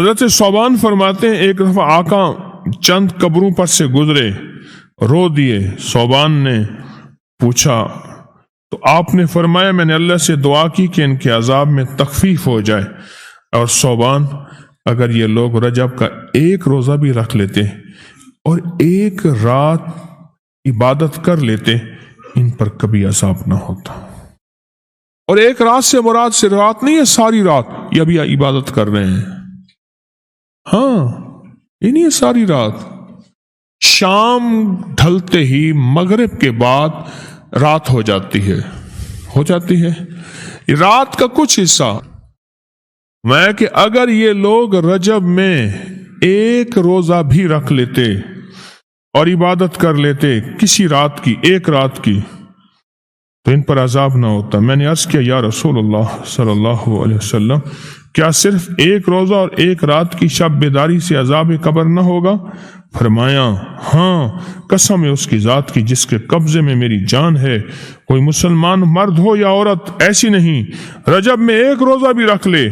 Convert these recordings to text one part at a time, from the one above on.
حضرت صوبان فرماتے ہیں ایک دفعہ آقا چند قبروں پر سے گزرے، رو دیے۔ صوبان نے پوچھا تو آپ نے فرمایا میں نے اللہ سے دعا کی کہ ان کے عذاب میں تخفیف ہو جائے، اور صوبان اگر یہ لوگ رجب کا ایک روزہ بھی رکھ لیتے اور ایک رات عبادت کر لیتے ان پر کبھی عذاب نہ ہوتا۔ اور ایک رات سے مراد صرف رات نہیں ہے، ساری رات یہ ابھی عبادت کر رہے ہیں۔ ہاں یہ نہیں ہے ساری رات، شام ڈھلتے ہی مغرب کے بعد رات ہو جاتی ہے رات کا کچھ حصہ۔ میں کہ اگر یہ لوگ رجب میں ایک روزہ بھی رکھ لیتے اور عبادت کر لیتے کسی رات کی، ایک رات کی، تو ان پر عذاب نہ ہوتا۔ میں نے عرض کیا یا رسول اللہ صلی اللہ علیہ وسلم، کیا صرف ایک روزہ اور ایک رات کی شب بیداری سے عذاب قبر نہ ہوگا؟ فرمایا ہاں، قسم ہے اس کی ذات کی جس کے قبضے میں میری جان ہے، کوئی مسلمان مرد ہو یا عورت ایسی نہیں رجب میں ایک روزہ بھی رکھ لے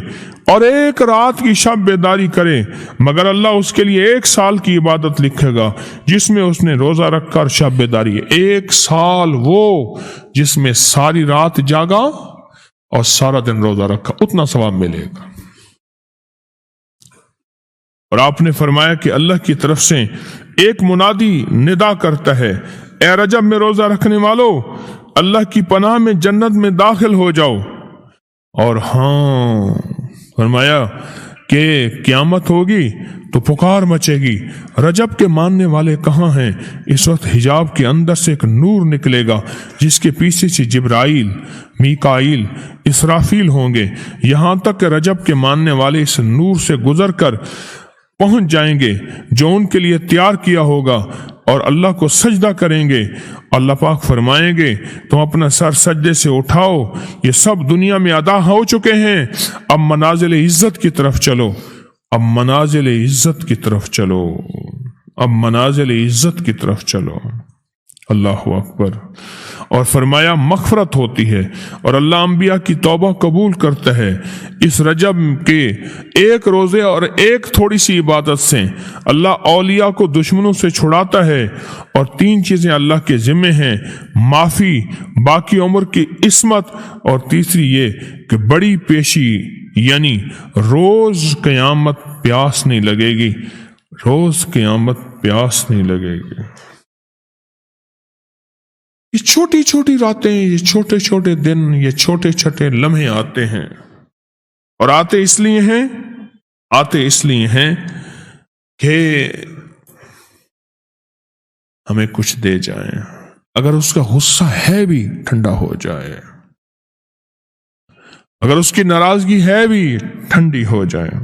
اور ایک رات کی شب بیداری کرے مگر اللہ اس کے لیے 1 سال کی عبادت لکھے گا جس میں اس نے روزہ رکھا اور شب بیداری ہے۔ 1 سال وہ جس میں ساری رات جاگا اور سارا دن روزہ رکھا، اتنا ثواب ملے گا۔ اور آپ نے فرمایا کہ اللہ کی طرف سے ایک منادی ندا کرتا ہے، اے رجب میں روزہ رکھنے والو، اللہ کی پناہ میں جنت میں داخل ہو جاؤ۔ اور ہاں فرمایا کہ قیامت ہوگی تو پکار مچے گی، رجب کے ماننے والے کہاں ہیں؟ اس وقت حجاب کے اندر سے ایک نور نکلے گا جس کے پیچھے سے جبرائیل، میکائیل، اسرافیل ہوں گے، یہاں تک کہ رجب کے ماننے والے اس نور سے گزر کر پہنچ جائیں گے جو ان کے لیے تیار کیا ہوگا اور اللہ کو سجدہ کریں گے۔ اللہ پاک فرمائیں گے تم اپنا سر سجدے سے اٹھاؤ، یہ سب دنیا میں ادا ہو چکے ہیں، اب منازل عزت کی طرف چلو، اب منازل عزت کی طرف چلو، اب منازل عزت کی طرف چلو۔ اللہ اکبر۔ اور فرمایا مغفرت ہوتی ہے اور اللہ انبیاء کی توبہ قبول کرتا ہے۔ اس رجب کے ایک روزے اور ایک تھوڑی سی عبادت سے اللہ اولیاء کو دشمنوں سے چھڑاتا ہے، اور 3 چیزیں اللہ کے ذمے ہیں، معافی، باقی عمر کی عصمت، اور تیسری یہ کہ بڑی پیشی، یعنی روز قیامت پیاس نہیں لگے گی، روز قیامت پیاس نہیں لگے گی۔ یہ چھوٹی چھوٹی راتیں، یہ چھوٹے چھوٹے دن، یہ چھوٹے چھوٹے لمحے آتے ہیں، اور آتے اس لیے ہیں کہ ہمیں کچھ دے جائیں، اگر اس کا غصہ ہے بھی ٹھنڈا ہو جائے، اگر اس کی ناراضگی ہے بھی ٹھنڈی ہو جائے۔